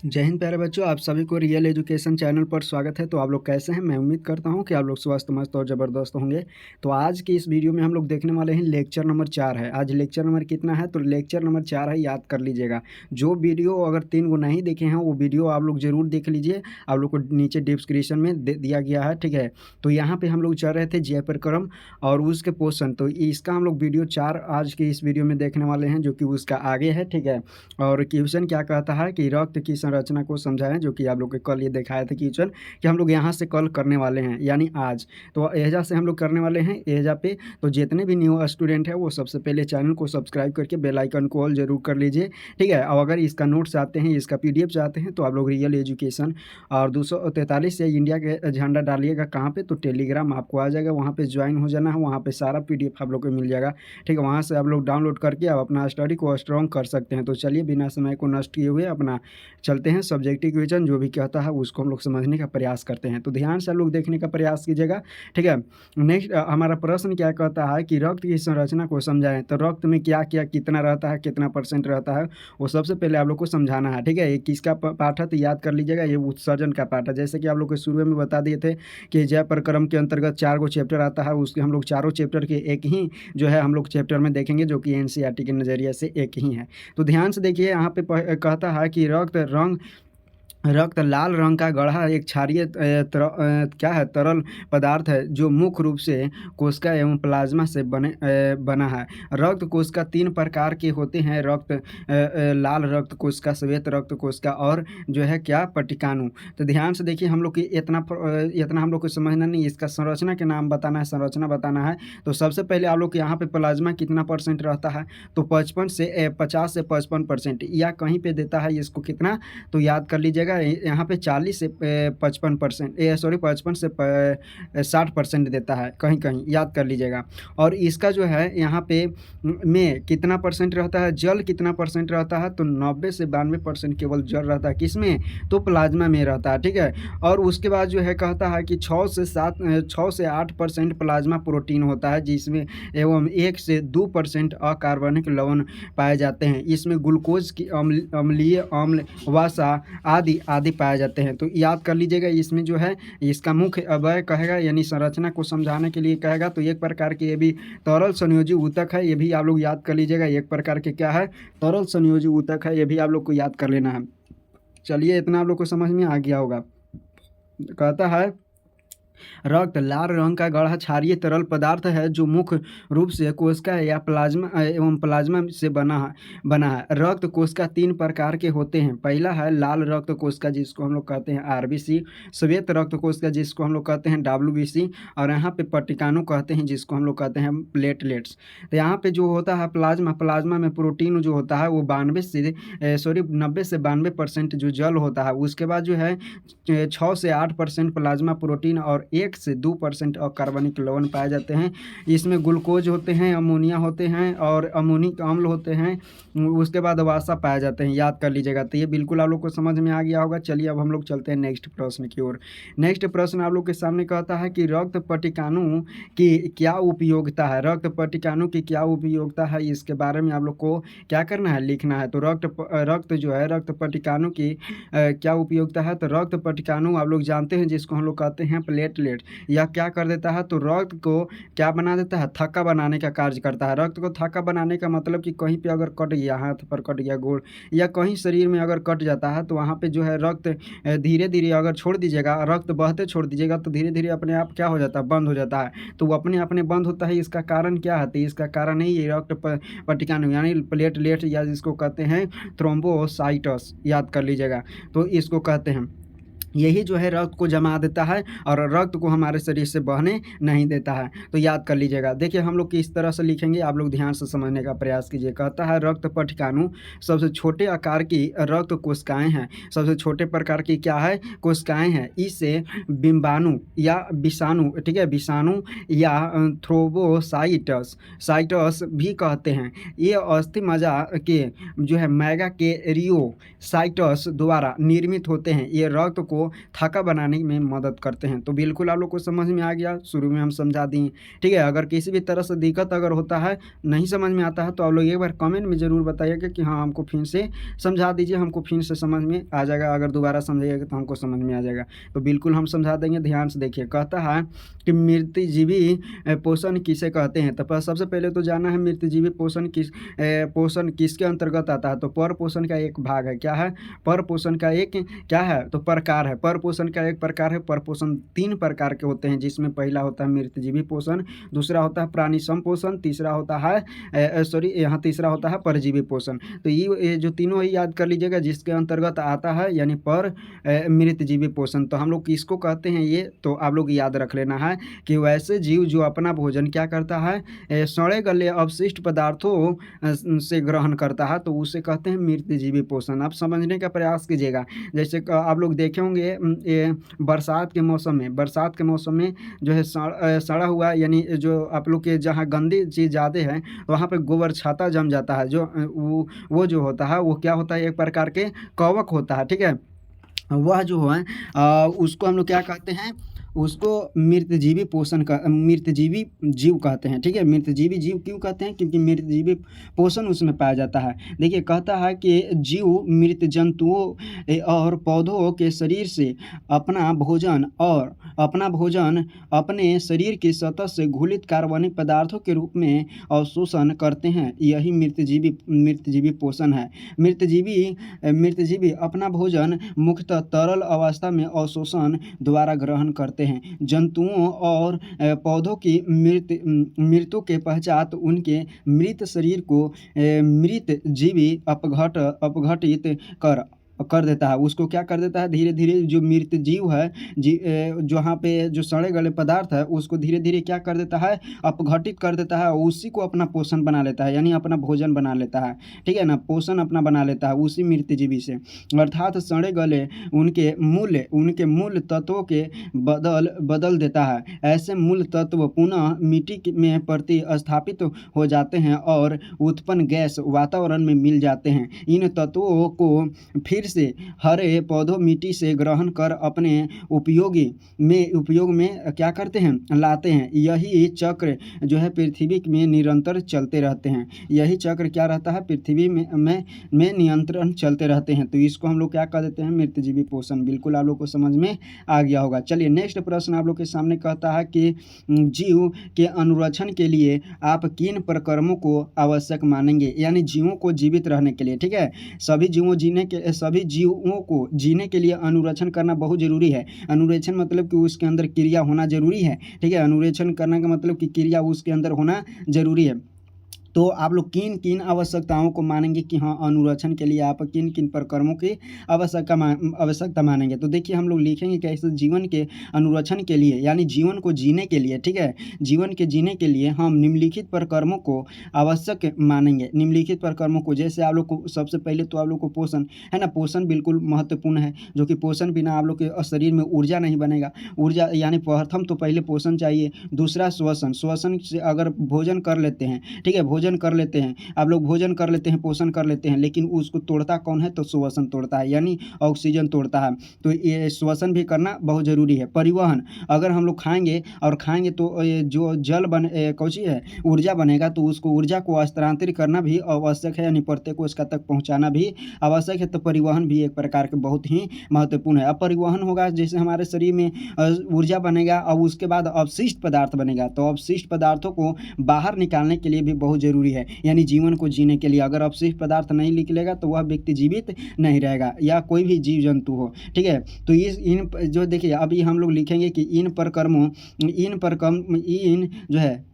जय हिंद प्यारे बच्चों, आप सभी को रियल एजुकेशन चैनल पर स्वागत है। तो आप लोग कैसे हैं? मैं उम्मीद करता हूं कि आप लोग स्वस्थ मस्त और ज़बरदस्त होंगे। तो आज की इस वीडियो में हम लोग देखने वाले हैं लेक्चर नंबर 4 है। आज लेक्चर नंबर कितना है? तो लेक्चर नंबर 4 है, याद कर लीजिएगा। जो वीडियो अगर 3 को नहीं देखे हैं वो वीडियो आप लोग ज़रूर देख लीजिए। आप लोग को नीचे डिस्क्रिप्शन में दिया गया है, ठीक है। तो यहाँ पर हम लोग चल रहे थे जय प्रक्रम और उसके पोषण। तो इसका हम लोग वीडियो 4 आज की इस वीडियो में देखने वाले हैं, जो कि उसका आगे है, ठीक है। और क्वेश्चन क्या कहता है कि रक्त की संरचना को समझाएं, जो कि आप लोग के कल ये दिखाया था क्वेश्चन कि हम लोग यहाँ से कल करने वाले हैं, यानी आज। तो एजा से हम लोग करने वाले हैं एजा पे। तो जितने भी न्यू स्टूडेंट है वो सबसे पहले चैनल को सब्सक्राइब करके बेल आइकन को ऑल जरूर कर लीजिए, ठीक है। और अगर इसका नोट चाहते हैं, इसका PDF चाहते हैं, तो आप लोग रियल एजुकेशन और 243 से इंडिया के झंडा डालिएगा कहाँ पे, तो टेलीग्राम आपको आ जाएगा, वहाँ पे ज्वाइन हो जाना है। वहाँ पे सारा PDF आप लोग को मिल जाएगा, ठीक है। वहाँ से आप लोग डाउनलोड करके आप अपना स्टडी को स्ट्रॉन्ग कर सकते हैं। तो चलिए बिना समय को नष्ट किए हुए अपना चलते हैं सब्जेक्टिव क्वेश्चन जो भी कहता है उसको हम लोग समझने का प्रयास करते हैं। तो ध्यान से लोग देखने का प्रयास कीजिएगा, ठीक है। नेक्स्ट हमारा प्रश्न क्या कहता है कि रक्त की संरचना को समझाएं। तो रक्त में क्या क्या कितना रहता है, कितना % रहता है, वो सबसे पहले आप लोग को समझाना है, ठीक है। ये किसका पाठ है? तो याद कर लीजिएगा, ये उत्सर्जन का पाठ है। जैसे कि आप लोग को शुरू में बता दिए थे कि जय प्रक्रम के अंतर्गत 4 गो चैप्टर आता है, उसके हम लोग चारों चैप्टर के एक ही जो है हम लोग चैप्टर में देखेंगे, जो कि NCERT के नज़रिए से एक ही है। तो ध्यान से देखिए, यहाँ पे कहता है कि रक्त लाल रंग का गढ़ा एक क्षारीय क्या है, तरल पदार्थ है, जो मुख्य रूप से कोशिका एवं प्लाज्मा से बना है। रक्त कोशिका 3 प्रकार के होते हैं, लाल रक्त कोशिका, श्वेत रक्त कोशिका और जो है क्या, पट्टिकाणु। तो ध्यान से देखिए, हम लोग की इतना हम लोग को समझना नहीं, इसका संरचना के नाम बताना है, संरचना बताना है। तो सबसे पहले आप लोग के यहाँ पे प्लाज्मा कितना % रहता है? तो 50 से 55%, या कहीं पे देता है इसको कितना, तो याद कर लीजिएगा यहाँ पे 40 से 55%, 55 से 60% देता है, कहीं कहीं याद कर लीजिएगा। और इसका जो है यहाँ पे में कितना % रहता है, जल कितना % रहता है? तो 90 से 92% केवल जल रहता है, किसमें? तो प्लाज्मा में रहता है, ठीक है। और उसके बाद जो है कहता है कि 6 से 8% प्लाज्मा प्रोटीन होता है, जिसमें एवं 1 से 2% अकार्बनिक लवण पाए जाते हैं। इसमें ग्लूकोज की अम्लीय अम्ल, वसा आदि पाए जाते हैं। तो याद कर लीजिएगा, इसमें जो है इसका मुख्य अवयव कहेगा, यानी संरचना को समझाने के लिए कहेगा। तो एक प्रकार के ये भी तरल संयोजी ऊतक है, ये भी आप लोग याद कर लीजिएगा। एक प्रकार के क्या है, तरल संयोजी ऊतक है, ये भी आप लोग को याद कर लेना है। चलिए इतना आप लोग को समझ में आ गया होगा। कहता है रक्त लाल रंग का गढ़ा क्षारीय तरल पदार्थ है, जो मुख्य रूप से कोशिका या प्लाज्मा से बना है। रक्त कोशिका 3 प्रकार के होते हैं। पहला है लाल रक्त कोशिका, जिसको हम लोग कहते हैं RBC, श्वेत रक्त कोशिका, जिसको हम लोग कहते हैं WBC, और यहाँ पे पट्टिकाणु कहते हैं, जिसको हम लोग कहते हैं प्लेटलेट्स। तो यहाँ पे जो होता है प्लाज्मा में प्रोटीन जो होता है वो 90 से 92% जो जल होता है। उसके बाद जो है 6 से 8% प्लाज्मा प्रोटीन और 1 से 2% अकार्बनिक लवण पाए जाते हैं। इसमें ग्लूकोज होते हैं, अमोनिया होते हैं और अमोनिक अम्ल होते हैं। उसके बाद वसा पाए जाते हैं, याद कर लीजिएगा। तो ये बिल्कुल आप लोग को समझ में आ गया होगा। चलिए अब हम लोग चलते हैं नेक्स्ट प्रश्न की ओर। नेक्स्ट प्रश्न आप लोग के सामने कहता है कि रक्त पट्टिकाणु की क्या उपयोगिता है। रक्त पट्टिकाणु की क्या उपयोगिता है, इसके बारे में आप लोग को क्या करना है, लिखना है। तो रक्त जो है, रक्त पट्टिकाणु की क्या उपयोगिता है। तो रक्त पट्टिकाणु आप लोग जानते हैं, जिसको हम लोग कहते हैं प्लेटलेट। यह क्या कर देता है, तो रक्त को क्या बना देता है, थक्का बनाने का कार्य करता है। रक्त को थक्का बनाने का मतलब कि कहीं पे अगर कट गया, हाथ पर कट गया, गोड़ या कहीं शरीर में अगर कट जाता है, तो वहाँ पे जो है रक्त धीरे धीरे अगर छोड़ दीजिएगा, रक्त बहते छोड़ दीजिएगा, तो धीरे धीरे अपने आप क्या हो जाता है, बंद हो जाता है। तो वो अपने अपने बंद होता है। इसका कारण क्या है, तो इसका कारण है ये रक्त पट्टिकाणु यानी प्लेटलेट, या जिसको कहते हैं थ्रोम्बोसाइटस, याद कर लीजिएगा। तो इसको कहते हैं, यही जो है रक्त को जमा देता है और रक्त को हमारे शरीर से बहने नहीं देता है। तो याद कर लीजिएगा। देखिए हम लोग किस तरह से लिखेंगे, आप लोग ध्यान से समझने का प्रयास कीजिए। कहता है रक्त पट्टिकाणु सबसे छोटे आकार की रक्त कोशिकाएं हैं। सबसे छोटे प्रकार की क्या है, कोशिकाएं हैं। इसे बिंबाणु या विषाणु, ठीक है, विषाणु या साइटस भी कहते हैं। ये अस्थि मज्जा के जो है मैगा के रियोसाइटस द्वारा निर्मित होते हैं। ये रक्त को को थका बनाने में मदद करते हैं। तो बिल्कुल आप लोग को समझ में आ गया, शुरू में हम समझा दिए, ठीक है। अगर किसी भी तरह से दिक्कत अगर होता है, नहीं समझ में आता है, तो आप लोग एक बार कमेंट में ज़रूर बताइएगा कि हाँ हमको फिर से समझा दीजिए, हमको फिर से समझ में आ जाएगा। अगर दोबारा समझाइएगा तो हमको समझ में आ जाएगा। तो बिल्कुल हम समझा देंगे, ध्यान से देखिए। कहता है कि मृतजीवी पोषण किसे कहते हैं। तो सबसे पहले तो जाना है मृतजीवी पोषण किसके अंतर्गत आता है। तो पर पोषण का एक भाग है, क्या है, पर पोषण का एक क्या है, तो प्रकार है। पर पोषण का एक प्रकार है। पर पोषण 3 प्रकार के होते हैं, जिसमें पहला होता है मृतजीवी पोषण, दूसरा होता है प्राणी संपोषण, तीसरा होता है यहाँ तीसरा होता है परजीवी पोषण। तो ये जो तीनों ही याद कर लीजिएगा, जिसके अंतर्गत आता है यानी पर मृतजीवी पोषण। तो हम लोग किसको कहते हैं ये, तो आप लोग याद रख लेना है कि वैसे जीव जो अपना भोजन क्या करता है, सड़े गले अवशिष्ट पदार्थों से ग्रहण करता है, तो उसे कहते हैं मृतजीवी पोषण। आप समझने का प्रयास कीजिएगा। जैसे आप लोग देखे होंगे ये बरसात के मौसम में जो है सड़ा हुआ, यानी जो आप लोग के जहाँ गंदी चीज़ ज़्यादा है वहाँ पे गोबर छाता जम जाता है। जो वो जो होता है वो क्या होता है, एक प्रकार के कवक होता है, ठीक है। वह जो है उसको हम लोग क्या कहते हैं, उसको मृतजीवी जीव कहते हैं, ठीक है। मृतजीवी जीव क्यों कहते हैं, क्योंकि मृतजीवी पोषण उसमें पाया जाता है। देखिए कहता है कि जीव मृत जंतुओं और पौधों के शरीर से अपना भोजन अपने शरीर की सतह से घुलित कार्बनिक पदार्थों के रूप में अवशोषण करते हैं। यही मृतजीवी पोषण है। मृतजीवी अपना भोजन मुख्यतः तरल अवस्था में अवशोषण द्वारा ग्रहण करते हैं। जंतुओं और पौधों की मृत्यु के पश्चात उनके मृत शरीर को मृतजीवी अपघटित कर देता है। उसको क्या कर देता है, धीरे धीरे जो मृत जीव है जहाँ पे जो सड़े गले पदार्थ है उसको धीरे धीरे क्या कर देता है, अपघटित कर देता है। उसी को अपना पोषण बना लेता है, यानी अपना भोजन बना लेता है, ठीक है ना। पोषण अपना बना लेता है उसी मृतजीवी से। अर्थात सड़े गले उनके मूल तत्वों के बदल देता है। ऐसे मूल तत्व पुनः मिट्टी में प्रतिस्थापित हो जाते हैं और उत्पन्न गैस वातावरण में मिल जाते हैं। इन तत्वों को फिर से हरे पौधों मिट्टी से ग्रहण कर अपने उपयोग में क्या करते हैं, लाते हैं। यही चक्र जो है पृथ्वी में निरंतर चलते रहते हैं। यही चक्र क्या रहता है, पृथ्वी में नियंत्रण चलते रहते हैं। तो इसको हम लोग क्या कह देते हैं, मृतजीवी पोषण। बिल्कुल आप लोग को समझ में आ गया होगा। चलिए नेक्स्ट प्रश्न आप लोग के सामने कहता है कि जीव के अनुरक्षण के लिए आप किन प्रकर्मों को आवश्यक मानेंगे, यानी जीवों को जीवित रहने के लिए, ठीक है। सभी जीवों को जीने के लिए अनुरक्षण करना बहुत जरूरी है। अनुरक्षण मतलब कि उसके अंदर क्रिया होना जरूरी है, ठीक है। अनुरक्षण करने का मतलब कि क्रिया उसके अंदर होना जरूरी है। तो आप लोग किन किन आवश्यकताओं को मानेंगे कि हाँ अनुरक्षण के लिए आप किन किन प्रकर्मों की आवश्यकता मानेंगे। तो देखिए हम लोग लिखेंगे कैसे, जीवन के अनुरक्षण के लिए यानी जीवन को जीने के लिए, ठीक है, जीवन के जीने के लिए हम निम्नलिखित प्रकर्मों को आवश्यक मानेंगे। निम्नलिखित प्रकर्मों को, जैसे आप लोग को सबसे पहले तो आप लोग को पोषण है ना, पोषण बिल्कुल महत्वपूर्ण है, जो कि पोषण बिना आप लोग के शरीर में ऊर्जा नहीं बनेगा। ऊर्जा यानी प्रथम तो पहले पोषण चाहिए। दूसरा श्वसन से अगर भोजन कर लेते हैं, ठीक है, भोजन कर लेते हैं आप लोग, भोजन कर लेते हैं, पोषण कर लेते हैं, लेकिन उसको तोड़ता कौन है, तो श्वसन तोड़ता है, यानी ऑक्सीजन तोड़ता है। तो ये श्वसन भी करना बहुत जरूरी है। परिवहन, अगर हम लोग खाएंगे तो ये जो जल कौची है ऊर्जा बनेगा, तो उसको ऊर्जा को स्थानांतरित करना भी आवश्यक है, यानी प्रत्येक को इसका तक पहुंचाना भी आवश्यक है। तो परिवहन भी एक प्रकार के बहुत ही महत्वपूर्ण है। अब परिवहन होगा, जैसे हमारे शरीर में ऊर्जा बनेगा और उसके बाद अवशिष्ट पदार्थ बनेगा, तो अवशिष्ट पदार्थों को बाहर निकालने के लिए भी बहुत जरूरी है, यानी जीवन को जीने के लिए। अगर अवशिष्ट पदार्थ नहीं निकलेगा तो वह व्यक्ति जीवित नहीं रहेगा, या कोई भी जीव जंतु हो, ठीक है। तो इन जो देखिए अभी हम लोग लिखेंगे कि इन जो है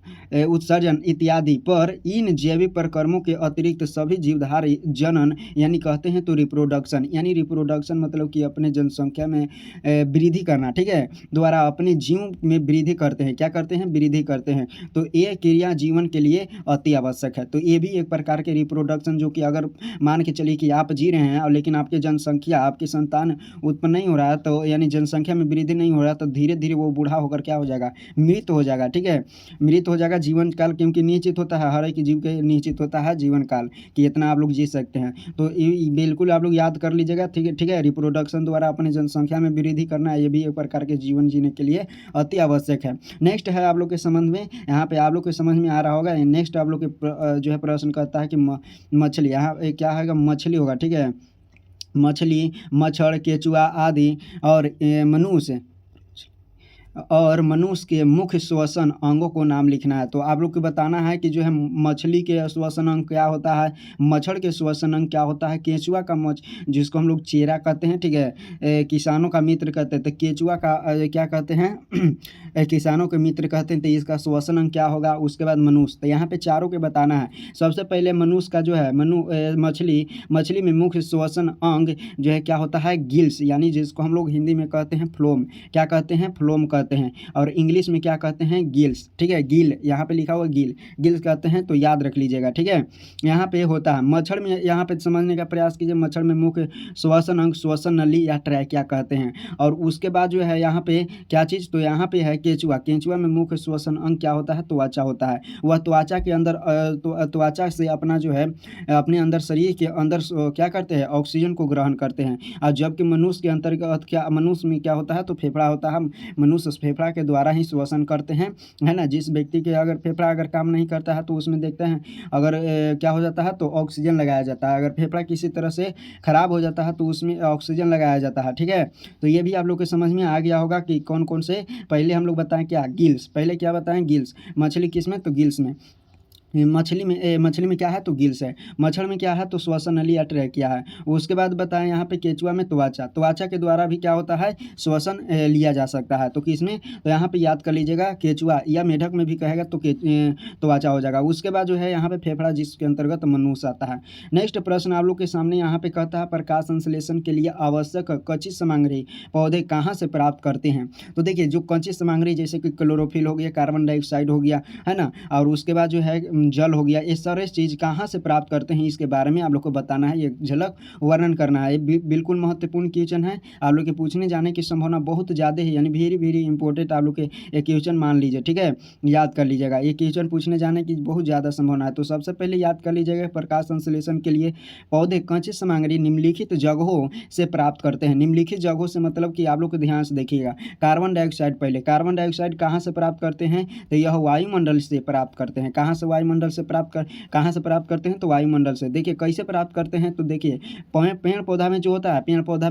उत्सर्जन इत्यादि पर इन जैविक प्रकर्मों के अतिरिक्त सभी जीवधारी जनन यानी कहते हैं तो रिप्रोडक्शन, यानी रिप्रोडक्शन मतलब कि अपने जनसंख्या में वृद्धि करना, ठीक है, द्वारा अपने जीव में वृद्धि करते हैं। क्या करते हैं, वृद्धि करते हैं। तो ये क्रिया जीवन के लिए अति आवश्यक है। तो ये भी एक प्रकार के रिप्रोडक्शन, जो कि अगर मान के चलिए कि आप जी रहे हैं और लेकिन आपकी जनसंख्या, आपकी संतान उत्पन्न नहीं हो रहा है, तो यानी जनसंख्या में वृद्धि नहीं हो रहा, तो धीरे धीरे वो बूढ़ा होकर क्या हो जाएगा, मृत हो जाएगा, ठीक है, मृत हो जाएगा जीवन काल, क्योंकि निश्चित होता है हर एक जीव के निश्चित होता है जीवन काल कि इतना आप लोग जी सकते हैं। तो बिल्कुल आप लोग याद कर लीजिएगा, ठीक है, ठीक है। रिप्रोडक्शन द्वारा अपनी जनसंख्या में वृद्धि करना, ये भी एक प्रकार के जीवन जीने के लिए अति आवश्यक है। नेक्स्ट है आप लोग के समझ में, यहाँ पे आप लोग के समझ में आ रहा होगा। नेक्स्ट आप लोग के जो है प्रश्न कहता है कि मछली, यहाँ क्या है, मछली होगा, ठीक है। मछली, मच्छर, केचुआ आदि और मनुष्य के मुख्य श्वसन अंगों को नाम लिखना है। तो आप लोग को बताना है कि जो है मछली के श्वसन अंग क्या होता है, मच्छर के श्वसन अंग क्या होता है, केंचुआ का जिसको हम लोग चेरा कहते हैं, ठीक है, किसानों का मित्र कहते हैं। तो केंचुआ का क्या कहते हैं किसानों के मित्र कहते हैं। तो इसका श्वसन अंग क्या होगा। उसके बाद मनुष्य, तो यहाँ पे चारों के बताना है। सबसे पहले मनुष्य का जो है मछली में मुख्य श्वसन अंग जो है क्या होता है, गिल्स, यानी जिसको हम लोग हिंदी में कहते हैं फ्लोम। क्या कहते हैं, फ्लोम कहते हैं, और इंग्लिश में क्या कहते हैं, गिल्स, ठीक है। गिल यहाँ पे लिखा हुआ गिल्स कहते हैं, तो याद रख लीजिएगा, ठीक है। यहाँ पे होता है मच्छर में, यहाँ पे समझने का प्रयास कीजिए। मच्छर में मुख्य श्वसन अंग श्वसन नली या ट्रैकिया कहते हैं। और उसके बाद जो है यहाँ पे क्या चीज़, तो यहाँ पे है केंचुआ में मुख्य श्वसन अंग क्या होता है, त्वचा होता है। वह त्वचा के अंदर त्वचा से अपना जो है अपने अंदर शरीर के अंदर क्या करते हैं, ऑक्सीजन को ग्रहण करते हैं। और जबकि मनुष्य के अंतर्गत क्या, मनुष्य में क्या होता है, तो फेफड़ा होता है। मनुष्य फेफड़ा के द्वारा ही श्वसन करते हैं, है ना। जिस व्यक्ति के अगर फेफड़ा अगर काम नहीं करता है तो उसमें देखते हैं अगर क्या हो जाता है, तो ऑक्सीजन लगाया जाता है। अगर फेफड़ा किसी तरह से खराब हो जाता है तो उसमें ऑक्सीजन लगाया जाता है, ठीक है। तो ये भी आप लोग के समझ में आ गया होगा कि कौन कौन से, पहले हम लोग बताएं क्या, गिल्स, पहले क्या बताएं, गिल्स। मछली किस में, तो गिल्स में। मछली में क्या है, तो गिल्स है। मच्छर में क्या है, तो श्वसन नली या ट्रैकिया है। उसके बाद बताएं यहाँ पे केंचुआ में त्वचा के द्वारा भी क्या होता है, श्वसन लिया जा सकता है। तो किसमें, तो यहाँ पे याद कर लीजिएगा केंचुआ, या मेढक में भी कहेगा तो त्वचा हो जाएगा। उसके बाद जो है यहाँ पे फेफड़ा, जिसके अंतर्गत मनुष्य आता है। नेक्स्ट प्रश्न आप लोग के सामने यहाँ पे कहता है प्रकाश संश्लेषण के लिए आवश्यक कच्ची सामग्री पौधे कहाँ से प्राप्त करते हैं। तो देखिए जो कच्ची सामग्री जैसे कि क्लोरोफिल हो गया, कार्बन डाइऑक्साइड हो गया, है ना, और उसके बाद जो है जल हो गया, ये सारे चीज़ कहाँ से प्राप्त करते हैं इसके बारे में आप लोग को बताना है, ये झलक वर्णन करना है। ये बिल्कुल महत्वपूर्ण क्वेश्चन है, आप लोग के पूछने जाने की संभावना बहुत ज़्यादा है, यानी वेरी इंपॉर्टेंट आप लोग के ये क्वेश्चन मान लीजिए, ठीक है, याद कर लीजिएगा। ये क्वेश्चन पूछने जाने की बहुत ज़्यादा संभावना है। तो सबसे पहले याद कर लीजिएगा प्रकाश संश्लेषण के लिए पौधे कच्ची सामग्री निम्नलिखित जगहों से प्राप्त करते हैं। निम्नलिखित जगहों से मतलब कि आप लोग को ध्यान से देखिएगा, कार्बन डाइऑक्साइड, पहले कार्बन डाइऑक्साइड कहाँ से प्राप्त करते हैं, तो यह वायुमंडल से प्राप्त करते हैं। कहाँ से वायुमंडल से कहाँ से प्राप्त करते हैं, तो वायुमंडल से। देखिए कैसे प्राप्त करते हैं, तो देखिए पेड़ पौधा में जो होता है, पेड़ पौधा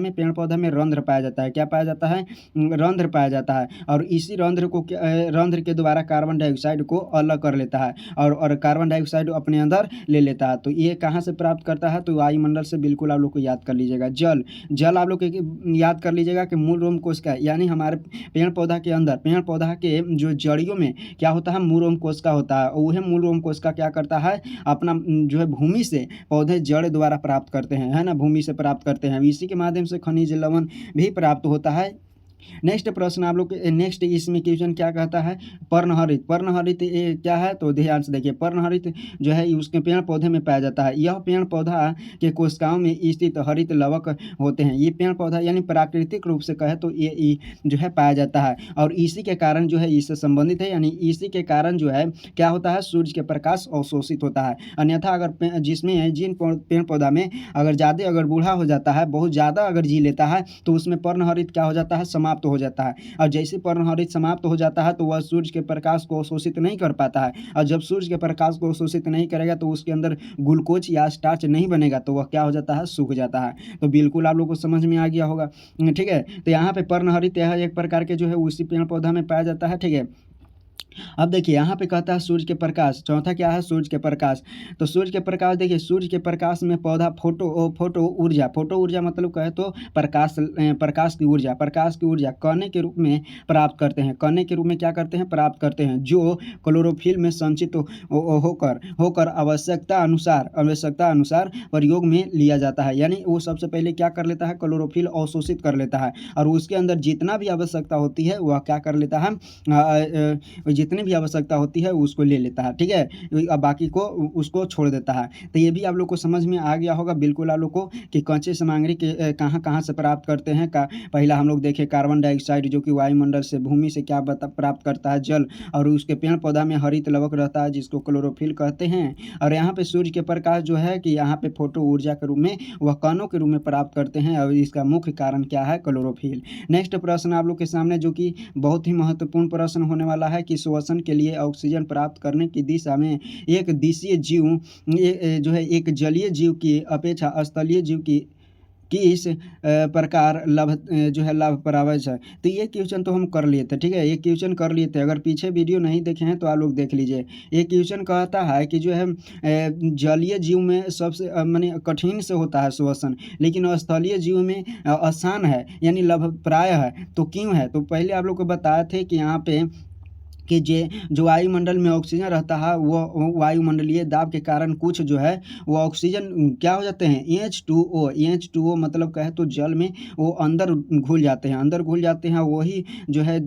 में रंध्र पाया जाता है। क्या पाया जाता है, रंध्र पाया जाता है, और इसी रंध्र के द्वारा कार्बन डाइऑक्साइड को अलग कर लेता है और कार्बन डाइऑक्साइड अपने अंदर ले लेता है। तो ये कहाँ से प्राप्त करता है, तो वायुमंडल से। बिल्कुल आप लोग को याद कर लीजिएगा। जल आप लोग याद कर लीजिएगा कि मूल रोम कोशिका, यानी हमारे पेड़ पौधा के अंदर, पेड़ पौधा के जो जड़ियों में क्या होता है, मूल रोम कोशिका होता है। वह मूल रोम कोशिका क्या करता है, अपना जो है भूमि से पौधे जड़ द्वारा प्राप्त करते हैं, है ना, भूमि से प्राप्त करते हैं। इसी के माध्यम से खनिज लवण भी प्राप्त होता है। नेक्स्ट प्रश्न आप लोग नेक्स्ट इसमें क्वेश्चन क्या कहता है, पर्णहरित ये क्या है, तो ध्यान से देखिए। पर्णहरित जो है उसके पेड़ पौधे में पाया जाता है। यह पेड़ पौधा के कोशिकाओं में स्थित हरित लवक होते हैं। ये पेड़ पौधा यानी प्राकृतिक रूप से कहे तो ये जो है पाया जाता है, और इसी के कारण जो है इससे संबंधित है, यानी इसी के कारण जो है क्या होता है, सूर्य के प्रकाश अवशोषित होता है। अन्यथा अगर जिन पेड़ पौधा में अगर ज़्यादा अगर बूढ़ा हो जाता है, बहुत ज़्यादा अगर जी लेता है, तो उसमें पर्णहरित क्या हो जाता है, समाप्त हो जाता है। और जैसे पर्णहरित समाप्त हो जाता है तो वह सूर्य के प्रकाश को अवशोषित नहीं कर पाता है, और जब सूर्य के प्रकाश को अवशोषित नहीं करेगा तो उसके अंदर ग्लूकोज या स्टार्च नहीं बनेगा, तो वह क्या हो जाता है, सूख जाता है। तो बिल्कुल आप लोग को समझ में आ गया होगा, ठीक है। तो यहाँ पे पर्णहरित यह एक प्रकार के जो है उसी पेड़ पौधा में पाया जाता है, ठीक है। अब देखिए यहाँ पे कहता है सूर्य के प्रकाश, चौथा क्या है, सूर्य के प्रकाश। तो सूर्य के प्रकाश, देखिए सूर्य के प्रकाश में पौधा फोटो ऊर्जा मतलब कहे तो प्रकाश की ऊर्जा कण के रूप में प्राप्त करते हैं। कण के रूप में क्या करते हैं, प्राप्त करते हैं, जो क्लोरोफिल में संचित होकर आवश्यकता अनुसार प्रयोग में लिया जाता है। यानी वो सबसे पहले क्या कर लेता है, क्लोरोफिल अवशोषित कर लेता है, और उसके अंदर जितना भी आवश्यकता होती है वह क्या कर लेता है, जितनी भी आवश्यकता होती है उसको ले लेता है, ठीक है, बाकी को उसको छोड़ देता है। तो ये भी आप लोग को समझ में आ गया होगा बिल्कुल आप लोग को कि कच्चे सामग्री के कहाँ कहाँ से प्राप्त करते हैं। पहला हम लोग देखें कार्बन डाइऑक्साइड जो कि वायुमंडल से, भूमि से क्या प्राप्त करता है, जल, और उसके पेड़ पौधा में हरित लवक रहता है जिसको क्लोरोफिल कहते हैं। और यहाँ पे सूर्य के प्रकाश जो है कि यहाँ पे फोटो ऊर्जा के रूप में वह कणों के रूप में प्राप्त करते हैं, और इसका मुख्य कारण क्या है, क्लोरोफिल। नेक्स्ट प्रश्न आप लोग के सामने जो कि बहुत ही महत्वपूर्ण प्रश्न होने वाला है कि श्वसन के लिए ऑक्सीजन प्राप्त करने की दिशा में एक दिशीय जीव जो है एक जलीय जीव की अपेक्षा स्थलीय जीव की किस प्रकार जो है लाभप्रद है। तो ये क्वेश्चन तो हम कर लिए थे, ठीक है, ये क्वेश्चन कर लिए थे। अगर पीछे वीडियो नहीं देखे हैं तो आप लोग देख लीजिए। ये क्वेश्चन कहता है कि जो है जलीय जीव में सबसे माने कठिन से होता है श्वसन, लेकिन स्थलीय जीव में आसान है यानी लाभप्राय है। तो क्यों है? तो पहले आप लोग को बताए थे कि यहाँ पे कि जो वायुमंडल में ऑक्सीजन रहता है वो वायुमंडलीय दाब के कारण कुछ जो है वो ऑक्सीजन क्या हो जाते हैं, H2O मतलब कहे तो जल में वो अंदर घुल जाते हैं, वही जो है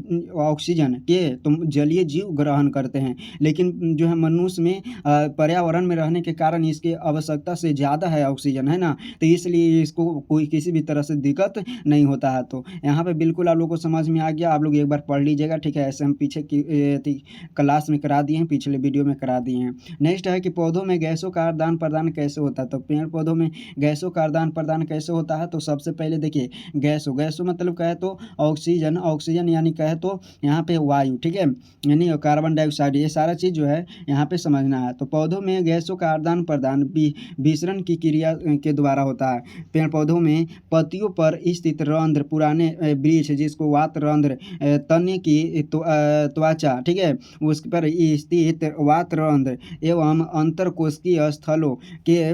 ऑक्सीजन के तो जलीय जीव ग्रहण करते हैं। लेकिन जो है मनुष्य में पर्यावरण में रहने के कारण इसके आवश्यकता से ज़्यादा है ऑक्सीजन, है ना, तो इसलिए इसको कोई किसी भी तरह से दिक्कत नहीं होता है। तो यहाँ पे बिल्कुल आप लोग को समझ में आ गया, आप लोग एक बार पढ़ लीजिएगा, ठीक है। ऐसे हम पीछे की क्लास में करा दिए हैं, पिछले वीडियो में करा दिए हैं। नेक्स्ट है कि पौधों में गैसों का आदान प्रदान कैसे होता है। तो पेड़ पौधों में गैसों का आदान प्रदान कैसे होता है, तो सबसे पहले देखिए गैसों मतलब कहे तो ऑक्सीजन यानी कहे तो यहाँ पे वायु, ठीक है, यानी कार्बन डाइऑक्साइड, ये सारा चीज़ जो है यहाँ पे समझना है। तो पौधों में गैसों का आदान प्रदान विसरण की क्रिया के द्वारा होता है। पेड़ पौधों में पत्तियों पर स्थित रंध्र, पुराने वृक्ष जिसको वात रंध्र, तने की त्वचा, ठीक है, उस पर स्थित वातरंध्र एवं अंतरकोशिकीय स्थलों के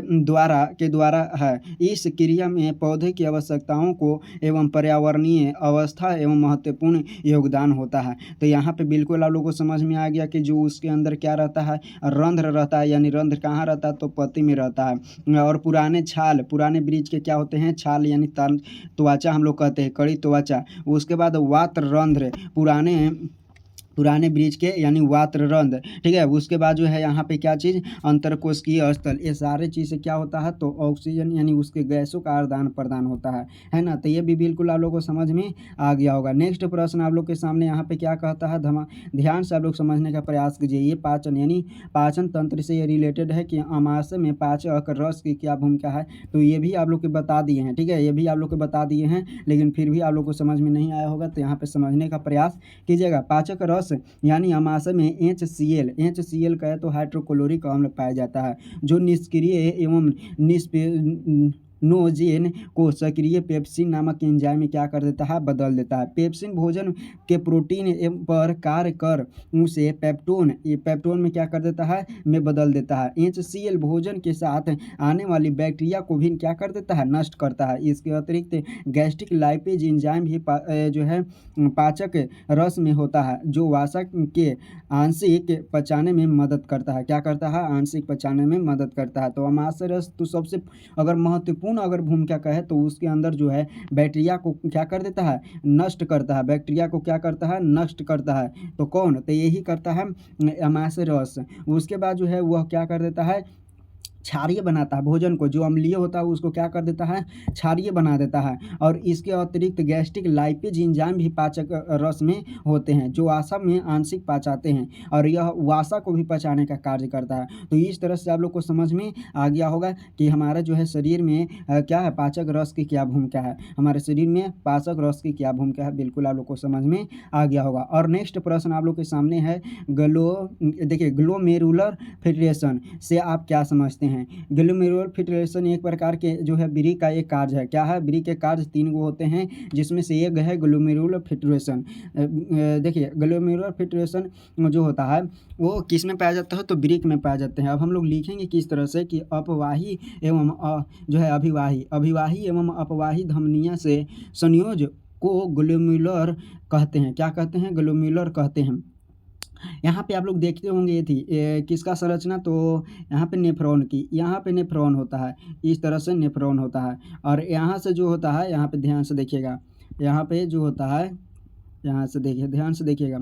द्वारा है। इस क्रिया में पौधे की आवश्यकताओं को एवं पर्यावरणीय अवस्था एवं महत्वपूर्ण योगदान होता है। तो यहाँ पे बिल्कुल आप लोगों को समझ में आ गया कि जो उसके अंदर क्या रहता है, रंध्र रहता है, यानी रंध्र कहाँ रहता है, तो पत्ती में रहता है। और पुराने वृक्ष के क्या होते हैं, छाल यानी त्वचा हम लोग कहते हैं, कड़ी त्वचा। उसके बाद वातरंध्र, पुराने वृक्ष के यानी वातरंध्र, ठीक है। उसके बाद जो है यहाँ पे क्या चीज़, अंतरकोशिकीय स्थल, ये सारे चीज़ से क्या होता है, तो ऑक्सीजन यानी उसके गैसों का आदान प्रदान होता है ना। तो ये भी बिल्कुल आप लोगों को समझ में आ गया होगा। नेक्स्ट प्रश्न आप लोग के सामने यहाँ पे क्या कहता है, ध्यान से आप लोग समझने का प्रयास कीजिए। ये पाचन यानी पाचन तंत्र से ये रिलेटेड है कि आमाशय में पाचक रस की क्या भूमिका है। तो ये भी आप लोग को बता दिए हैं, ठीक है, ये भी आप लोग को बता दिए हैं, लेकिन फिर भी आप लोग को समझ में नहीं आया होगा, तो यहाँ पे समझने का प्रयास कीजिएगा। पाचक रस यानी आमाशय में HCl कहे तो हाइड्रोक्लोरिक अम्ल पाया जाता है, जो निष्क्रिय एवं नोजेन को सक्रिय पेप्सिन नामक एंजाइम में क्या कर देता है, बदल देता है। पेप्सिन भोजन के प्रोटीन पर कार्य कर उसे पेप्टोन में क्या कर देता है, में बदल देता है। HCl भोजन के साथ आने वाली बैक्टीरिया को भी क्या कर देता है, नष्ट करता है। इसके अतिरिक्त गैस्ट्रिक लाइपेज एंजाइम भी जो है पाचक रस में होता है, जो वासा के आंशिक पचाने में मदद करता है। क्या करता है, आंशिक पचाने में मदद करता है। तो आमाशय रस तो सबसे अगर महत्वपूर्ण अगर भूमिका कहे तो उसके अंदर जो है बैक्टीरिया को क्या कर देता है, नष्ट करता है। बैक्टीरिया को क्या करता है, नष्ट करता है। तो कौन, तो यही करता है आमाशय रस। उसके बाद जो है वह क्या कर देता है, क्षारीय बनाता है भोजन को, जो अम्लीय होता है उसको क्या कर देता है, क्षारीय बना देता है। और इसके अतिरिक्त गैस्ट्रिक लाइपेज एंजाइम भी पाचक रस में होते हैं, जो वासा में आंशिक पचाते हैं, और यह वासा को भी पचाने का कार्य करता है। तो इस तरह से आप लोग को समझ में आ गया होगा कि हमारा जो है शरीर में क्या है, पाचक रस की क्या भूमिका है, हमारे शरीर में पाचक रस की क्या भूमिका है, बिल्कुल आप लोग को समझ में आ गया होगा। और नेक्स्ट प्रश्न आप लोग के सामने है ग्लोमेरुलर फिल्ट्रेशन से आप क्या समझते हैं। ग्लोमेरुलर फिल्ट्रेशन एक प्रकार के जो है ब्री का एक कार्य है। क्या है, ब्री के कार्य 3 गो होते हैं, जिसमें से एक है ग्लोमेरुलर फिल्ट्रेशन। देखिए ग्लोमेरुलर फिल्ट्रेशन जो होता है वो किस में पाया जाता है, तो ब्रिक में पाया जाते हैं। अब हम लोग लिखेंगे किस तरह से कि अपवाही एवं जो है अभिवाही एवं अपवाही धमनियों से संयोज को ग्लोमेरुलर कहते हैं। क्या कहते हैं, ग्लोमेरुलर कहते हैं। यहाँ पे आप लोग देखते होंगे ये थी किसका संरचना, तो यहाँ पे नेफ्रॉन की, यहाँ पे नेफ्रॉन होता है, इस तरह से नेफ्रॉन होता है। और यहाँ से जो होता है, यहाँ पे ध्यान से देखिएगा, यहाँ पे जो होता है, यहाँ से देखिए ध्यान से देखिएगा,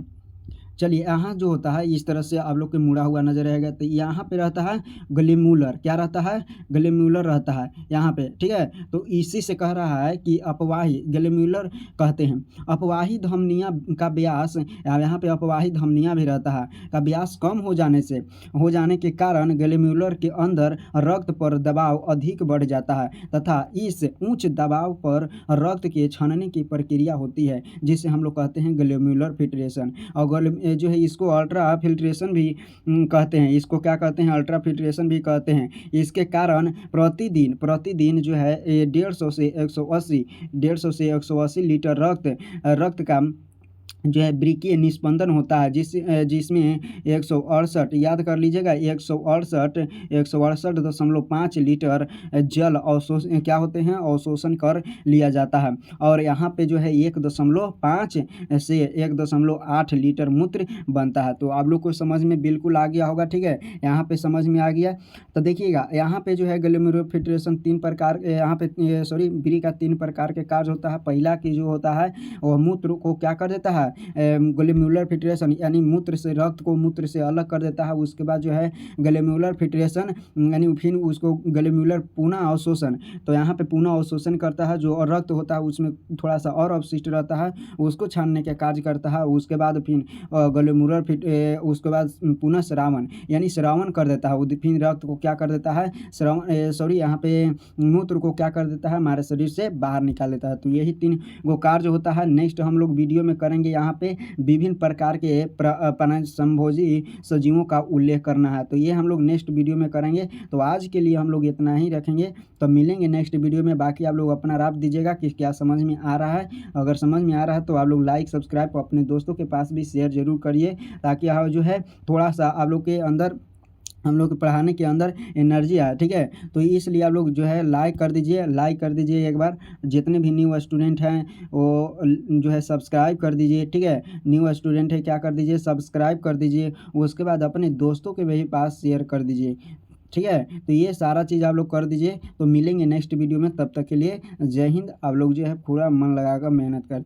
चलिए यहाँ जो होता है इस तरह से आप लोग को मुड़ा हुआ नजर आएगा, तो यहाँ पे रहता है ग्लेम्युलर, क्या रहता है, ग्लेम्युलर रहता है यहाँ पे, ठीक है। तो इसी से कह रहा है कि अपवाही ग्लेम्युलर कहते हैं। अपवाही धमनियाँ का व्यास, यहाँ पे अपवाही धमनियाँ भी रहता है, का व्यास कम हो जाने के कारण ग्लेम्युलर के अंदर रक्त पर दबाव अधिक बढ़ जाता है तथा इस उच्च दबाव पर रक्त के छानने की प्रक्रिया होती है, जिसे हम लोग कहते हैं ग्लेम्युलर फिल्ट्रेशन। और जो है इसको अल्ट्रा फिल्ट्रेशन भी कहते हैं, इसको क्या कहते हैं, अल्ट्रा फिल्ट्रेशन भी कहते हैं। इसके कारण प्रतिदिन जो है 150 से 180 लीटर रक्त का जो है वृक्कीय निस्पंदन होता है, जिसमें 168, याद कर लीजिएगा, 168.5 लीटर जल क्या होते हैं, अवशोषण कर लिया जाता है। और यहाँ पे जो है 1.5 से 1.8 लीटर मूत्र बनता है। तो आप लोग को समझ में बिल्कुल आ गया होगा, ठीक है, यहाँ पे समझ में आ गया। तो देखिएगा यहाँ पे जो है ग्लोमेरुलर फिल्ट्रेशन 3 प्रकार, यहाँ पे ब्री का 3 प्रकार के कार्य होता है। पहला की जो होता है वह मूत्र को क्या कर देता है, ग्लोमेरुलर फिल्ट्रेशन, यानी मूत्र से रक्त को मूत्र से अलग कर देता है। उसके बाद जो है ग्लोमेरुलर फिल्ट्रेशन, यानी फिर उसको ग्लोमेरुलर पुनः अवशोषण, तो यहाँ पे पुनः अवशोषण करता है, जो रक्त होता है उसमें थोड़ा सा और अवशिष्ट रहता है उसको छानने का कार्य करता है। उसके बाद फिर ग्लोमेरुलर उसके बाद पुनः स्रावन, यानी स्रावन कर देता है, फिर रक्त को क्या कर देता है, यहाँ पे मूत्र को क्या कर देता है, हमारे शरीर से बाहर निकाल देता है। तो यही 3 गो कार्य होता है। नेक्स्ट हम लोग वीडियो में करेंगे यहाँ पे विभिन्न प्रकार के समभोजी सजीवों का उल्लेख करना है, तो ये हम लोग नेक्स्ट वीडियो में करेंगे। तो आज के लिए हम लोग इतना ही रखेंगे, तो मिलेंगे नेक्स्ट वीडियो में। बाकी आप लोग अपना राय दीजिएगा कि क्या समझ में आ रहा है। अगर समझ में आ रहा है तो आप लोग लाइक सब्सक्राइब अपने दोस्तों के पास भी शेयर जरूर करिए, ताकि जो है थोड़ा सा आप लोग के अंदर, हम लोग के पढ़ाने के अंदर एनर्जी आए, ठीक है। तो इसलिए आप लोग जो है लाइक कर दीजिए एक बार। जितने भी न्यू स्टूडेंट हैं वो जो है सब्सक्राइब कर दीजिए, ठीक है। न्यू स्टूडेंट है क्या कर दीजिए, सब्सक्राइब कर दीजिए। उसके बाद अपने दोस्तों के भी पास शेयर कर दीजिए, ठीक है। तो ये सारा चीज़ आप लोग कर दीजिए। तो मिलेंगे नेक्स्ट वीडियो में, तब तक के लिए जय हिंद। आप लोग जो है पूरा मन लगाकर मेहनत करते